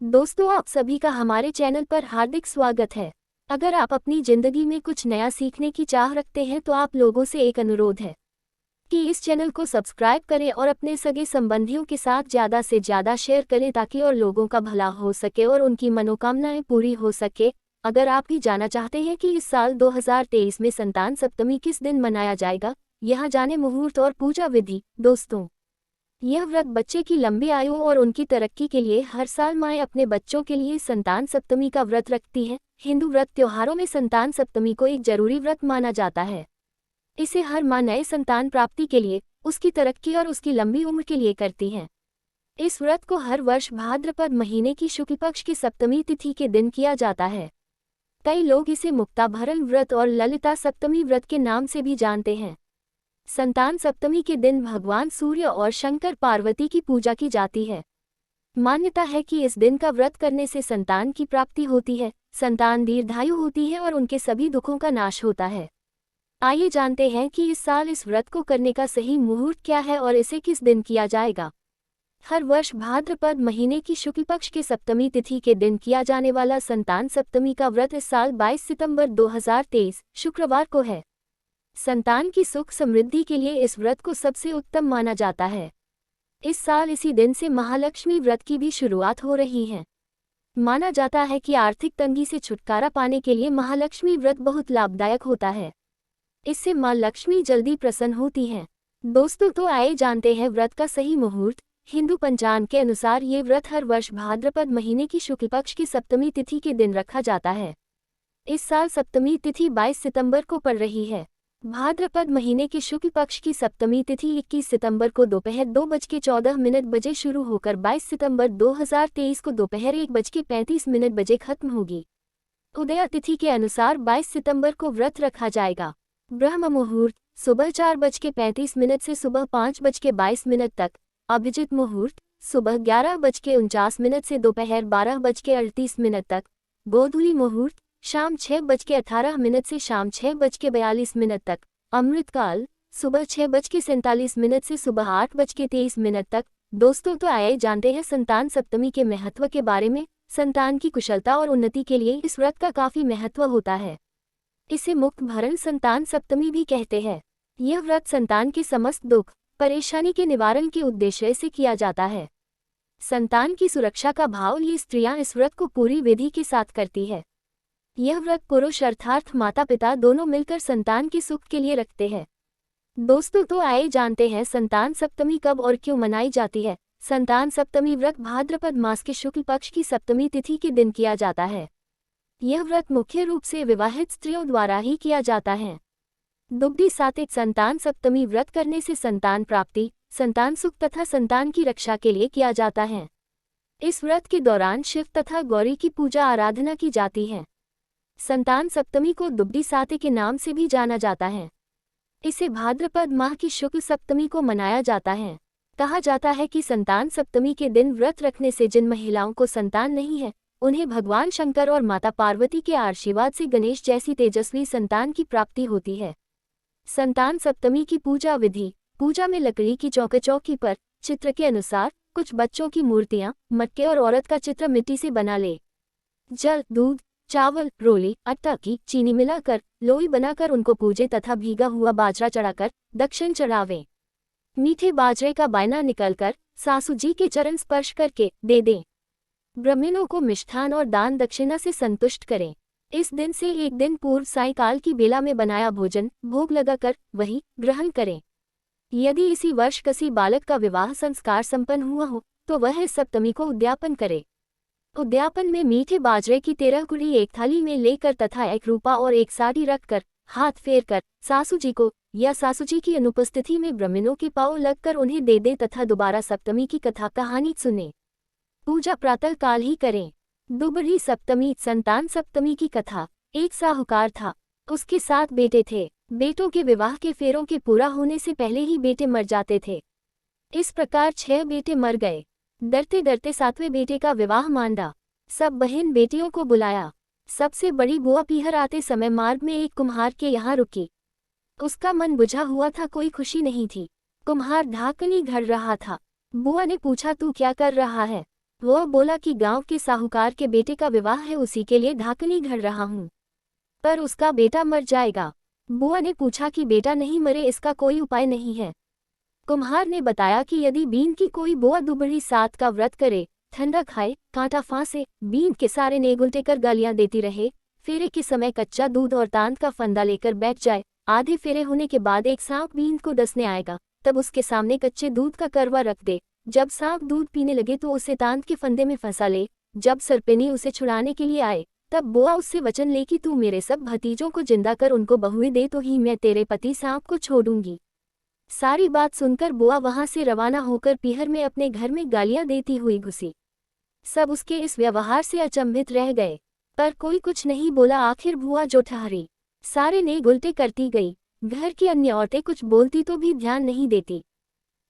दोस्तों, आप सभी का हमारे चैनल पर हार्दिक स्वागत है। अगर आप अपनी जिंदगी में कुछ नया सीखने की चाह रखते हैं तो आप लोगों से एक अनुरोध है कि इस चैनल को सब्सक्राइब करें और अपने सगे संबंधियों के साथ ज़्यादा से ज़्यादा शेयर करें ताकि और लोगों का भला हो सके और उनकी मनोकामनाएं पूरी हो सके। अगर आप भी जानना चाहते हैं कि इस साल 2023 में संतान सप्तमी किस दिन मनाया जाएगा, यहाँ जाने मुहूर्त और पूजा विधि। दोस्तों, यह व्रत बच्चे की लंबी आयु और उनकी तरक्की के लिए हर साल माएँ अपने बच्चों के लिए संतान सप्तमी का व्रत रखती हैं। हिंदू व्रत त्योहारों में संतान सप्तमी को एक जरूरी व्रत माना जाता है। इसे हर माँ नए संतान प्राप्ति के लिए, उसकी तरक्की और उसकी लंबी उम्र के लिए करती हैं। इस व्रत को हर वर्ष भाद्रपद महीने की शुक्ल पक्ष की सप्तमी तिथि के दिन किया जाता है। कई लोग इसे मुक्ताभरण व्रत और ललिता सप्तमी व्रत के नाम से भी जानते हैं। संतान सप्तमी के दिन भगवान सूर्य और शंकर पार्वती की पूजा की जाती है। मान्यता है कि इस दिन का व्रत करने से संतान की प्राप्ति होती है, संतान दीर्घायु होती है और उनके सभी दुखों का नाश होता है। आइए जानते हैं कि इस साल इस व्रत को करने का सही मुहूर्त क्या है और इसे किस दिन किया जाएगा। हर वर्ष भाद्रपद महीने की शुक्ल पक्ष के सप्तमी तिथि के दिन किया जाने वाला संतान सप्तमी का व्रत इस साल 22 सितंबर 2023 शुक्रवार को है। संतान की सुख समृद्धि के लिए इस व्रत को सबसे उत्तम माना जाता है। इस साल इसी दिन से महालक्ष्मी व्रत की भी शुरुआत हो रही है। माना जाता है कि आर्थिक तंगी से छुटकारा पाने के लिए महालक्ष्मी व्रत बहुत लाभदायक होता है। इससे मां लक्ष्मी जल्दी प्रसन्न होती हैं। दोस्तों, तो आइए जानते हैं व्रत का सही मुहूर्त। हिंदू पंचांग के अनुसार ये व्रत हर वर्ष भाद्रपद महीने की शुक्ल पक्ष की सप्तमी तिथि के दिन रखा जाता है। इस साल सप्तमी तिथि 22 सितंबर को पड़ रही है। भाद्रपद महीने की शुक्ल पक्ष की सप्तमी तिथि 21 सितंबर को दोपहर 2:14 बजे शुरू होकर 22 सितंबर 2023 को दोपहर 1:35 बजे खत्म होगी। उदया तिथि के अनुसार 22 सितंबर को व्रत रखा जाएगा। ब्रह्म मुहूर्त सुबह 4:35 से सुबह 5:22 तक। अभिजित मुहूर्त सुबह 11:49 से दोपहर 12:38 तक। गोधूली मुहूर्त शाम 6:18 से शाम 6:42 तक। अमृतकाल सुबह 6:47 से सुबह 8:23 तक। दोस्तों, तो आइए जानते हैं संतान सप्तमी के महत्व के बारे में। संतान की कुशलता और उन्नति के लिए इस व्रत का काफी महत्व होता है। इसे मुक्त भरण संतान सप्तमी भी कहते हैं। यह व्रत संतान के समस्त दुख परेशानी के निवारण के उद्देश्य से किया जाता है। संतान की सुरक्षा का भाव लिए स्त्रियां इस व्रत को पूरी विधि के साथ करती है। यह व्रत पुरुष अर्थात माता पिता दोनों मिलकर संतान के सुख के लिए रखते हैं। दोस्तों, तो आइए जानते हैं संतान सप्तमी कब और क्यों मनाई जाती है। संतान सप्तमी व्रत भाद्रपद मास के शुक्ल पक्ष की सप्तमी तिथि के दिन किया जाता है। यह व्रत मुख्य रूप से विवाहित स्त्रियों द्वारा ही किया जाता है। दुग्धी सात्विक संतान सप्तमी व्रत करने से संतान प्राप्ति, संतान सुख तथा संतान की रक्षा के लिए किया जाता है। इस व्रत के दौरान शिव तथा गौरी की पूजा आराधना की जाती है। संतान सप्तमी को दुग्धी साते के नाम से भी जाना जाता है। इसे भाद्रपद माह की शुक्ल सप्तमी को मनाया जाता है। कहा जाता है कि संतान सप्तमी के दिन व्रत रखने से जिन महिलाओं को संतान नहीं है, उन्हें भगवान शंकर और माता पार्वती के आशीर्वाद से गणेश जैसी तेजस्वी संतान की प्राप्ति होती है। संतान सप्तमी की पूजा विधि। पूजा में लकड़ी की चौकी पर चित्र के अनुसार कुछ बच्चों की मूर्तियां, मटके और औरत का चित्र मिट्टी से बना ले। जल, दूध, चावल, रोली, आटा की चीनी मिलाकर लोई बनाकर उनको पूजे तथा भीगा हुआ बाजरा चढ़ाकर दक्षिण चढ़ावे। मीठे बाजरे का बायना निकलकर सासू जी के चरण स्पर्श करके दे दें। ब्राह्मणों को मिष्ठान और दान दक्षिणा से संतुष्ट करें। इस दिन से एक दिन पूर्व सायंकाल की बेला में बनाया भोजन भोग लगाकर वही ग्रहण करें। यदि इसी वर्ष किसी बालक का विवाह संस्कार संपन्न हुआ हो तो वह इस सप्तमी को उद्यापन करे। उद्यापन में मीठे बाजरे की 13 गुड़ी एक थाली में लेकर तथा 1 रूपा और 1 साड़ी रखकर हाथ फेर कर सासू जी को या सासू जी की अनुपस्थिति में ब्राह्मणों के पांव लगकर उन्हें दे दे तथा दोबारा सप्तमी की कथा कहानी सुने। पूजा प्रातः काल ही करें। दुबरी सप्तमी। संतान सप्तमी की कथा। एक साहूकार था, उसके 7 बेटे थे। बेटों के विवाह के फेरों के पूरा होने से पहले ही बेटे मर जाते थे। इस प्रकार 6 बेटे मर गए। डरते डरते 7वें बेटे का विवाह मांडा। सब बहन बेटियों को बुलाया। सबसे बड़ी बुआ पीहर आते समय मार्ग में एक कुम्हार के यहाँ रुकी। उसका मन बुझा हुआ था, कोई खुशी नहीं थी। कुम्हार ढाकनी घड़ रहा था। बुआ ने पूछा, तू क्या कर रहा है? वह बोला कि गांव के साहूकार के बेटे का विवाह है, उसी के लिए ढाकनी घड़ रहा हूँ, पर उसका बेटा मर जाएगा। बुआ ने पूछा कि बेटा नहीं मरे, इसका कोई उपाय नहीं है? कुम्हार ने बताया कि यदि बीन की कोई बुआ दुबड़ी सात का व्रत करे, ठंडा खाए, कांटा फांसे, बीन के सारे नेग उल्टे कर गालियां देती रहे, फेरे के समय कच्चा दूध और तांत का फंदा लेकर बैठ जाए, आधे फेरे होने के बाद एक सांप बीन को डसने आएगा, तब उसके सामने कच्चे दूध का करवा रख दे, जब सांप दूध पीने लगे तो उसे तांत के फंदे में फंसा ले, जब सरपेनी उसे छुड़ाने के लिए आए तब बुआ उससे वचन ले कि तू मेरे सब भतीजों को जिंदा कर उनको बहुएं दे तो ही मैं तेरे पति सांप को छोड़ूंगी। सारी बात सुनकर बुआ वहां से रवाना होकर पीहर में अपने घर में गालियां देती हुई घुसी। सब उसके इस व्यवहार से अचंभित रह गए, पर कोई कुछ नहीं बोला। आखिर बुआ जो ठहरी, सारे ने उल्टे करती गई। घर की अन्य औरतें कुछ बोलती तो भी ध्यान नहीं देती।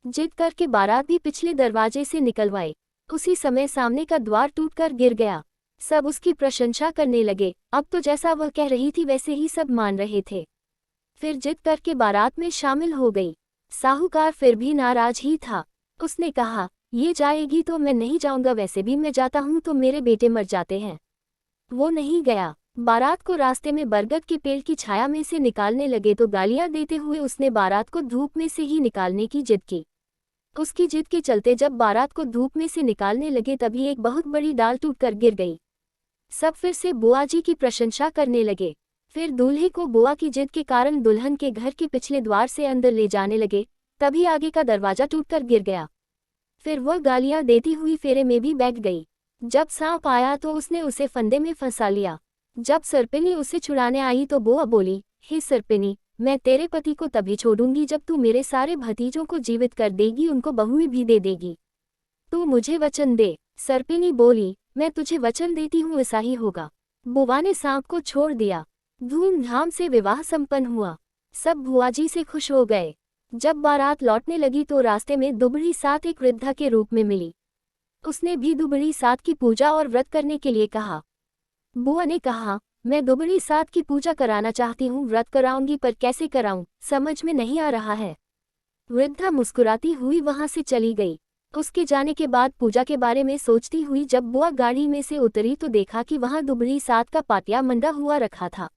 जिद करके बारात भी पिछले दरवाजे से निकलवाए। उसी समय सामने का द्वार टूटकर गिर गया। सब उसकी प्रशंसा करने लगे। अब तो जैसा वह कह रही थी वैसे ही सब मान रहे थे। फिर जिद करके बारात में शामिल हो गई। साहूकार फिर भी नाराज ही था। उसने कहा, ये जाएगी तो मैं नहीं जाऊंगा, वैसे भी मैं जाता हूं तो मेरे बेटे मर जाते हैं। वो नहीं गया। बारात को रास्ते में बरगद के पेड़ की छाया में से निकालने लगे तो गालियां देते हुए उसने बारात को धूप में से ही निकालने की जिद की। उसकी जिद के चलते जब बारात को धूप में से निकालने लगे तभी एक बहुत बड़ी डाल टूटकर गिर गई। सब फिर से बुआ जी की प्रशंसा करने लगे। फिर दूल्हे को बुआ की जिद के कारण दुल्हन के घर के पिछले द्वार से अंदर ले जाने लगे, तभी आगे का दरवाजा टूटकर गिर गया। फिर वह गालियां देती हुई फेरे में भी बैठ गई। जब सांप आया तो उसने उसे फंदे में फंसा लिया। जब सरपिनी उसे छुड़ाने आई तो बुआ बोली, हे सरपिनी, मैं तेरे पति को तभी छोड़ूंगी जब तू मेरे सारे भतीजों को जीवित कर देगी, उनको बहुएं भी दे देगी। तू मुझे वचन दे। सरपिनी बोली, मैं तुझे वचन देती हूँ, ऐसा ही होगा। बुआ ने सांप को छोड़ दिया। धूमधाम से विवाह संपन्न हुआ। सब बुआ जी से खुश हो गए। जब बारात लौटने लगी तो रास्ते में दुबड़ी सात एक वृद्धा के रूप में मिली। उसने भी दुबड़ी सात की पूजा और व्रत करने के लिए कहा। बुआ ने कहा, मैं दुबड़ी सात की पूजा कराना चाहती हूँ, व्रत कराऊंगी पर कैसे कराऊं, समझ में नहीं आ रहा है। वृद्धा मुस्कुराती हुई वहां से चली गई। उसके जाने के बाद पूजा के बारे में सोचती हुई जब बुआ गाड़ी में से उतरी तो देखा कि वहां दुबड़ी सात का पाटिया मंडा हुआ रखा था।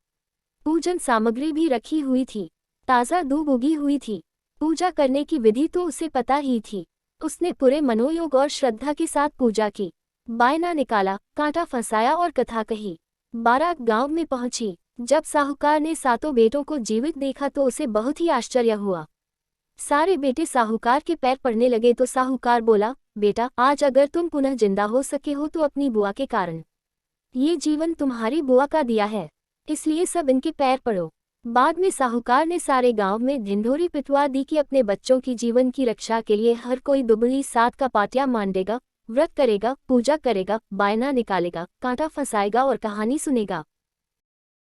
पूजन सामग्री भी रखी हुई थी। ताज़ा दूब उगी हुई थी। पूजा करने की विधि तो उसे पता ही थी। उसने पूरे मनोयोग और श्रद्धा के साथ पूजा की। बायना निकाला, कांटा फंसाया और कथा कही। बारात गांव में पहुंची। जब साहूकार ने सातों बेटों को जीवित देखा तो उसे बहुत ही आश्चर्य हुआ। सारे बेटे साहूकार के पैर पड़ने लगे तो साहूकार बोला, बेटा, आज अगर तुम पुनः जिंदा हो सके हो तो अपनी बुआ के कारण। ये जीवन तुम्हारी बुआ का दिया है, इसलिए सब इनके पैर पड़ो। बाद में साहूकार ने सारे गांव में ढिंढोरी पिटवा दी कि अपने बच्चों की जीवन की रक्षा के लिए हर कोई दुबड़ी सात का पाटिया मांडेगा, व्रत करेगा, पूजा करेगा, बायना निकालेगा, कांटा फंसाएगा और कहानी सुनेगा।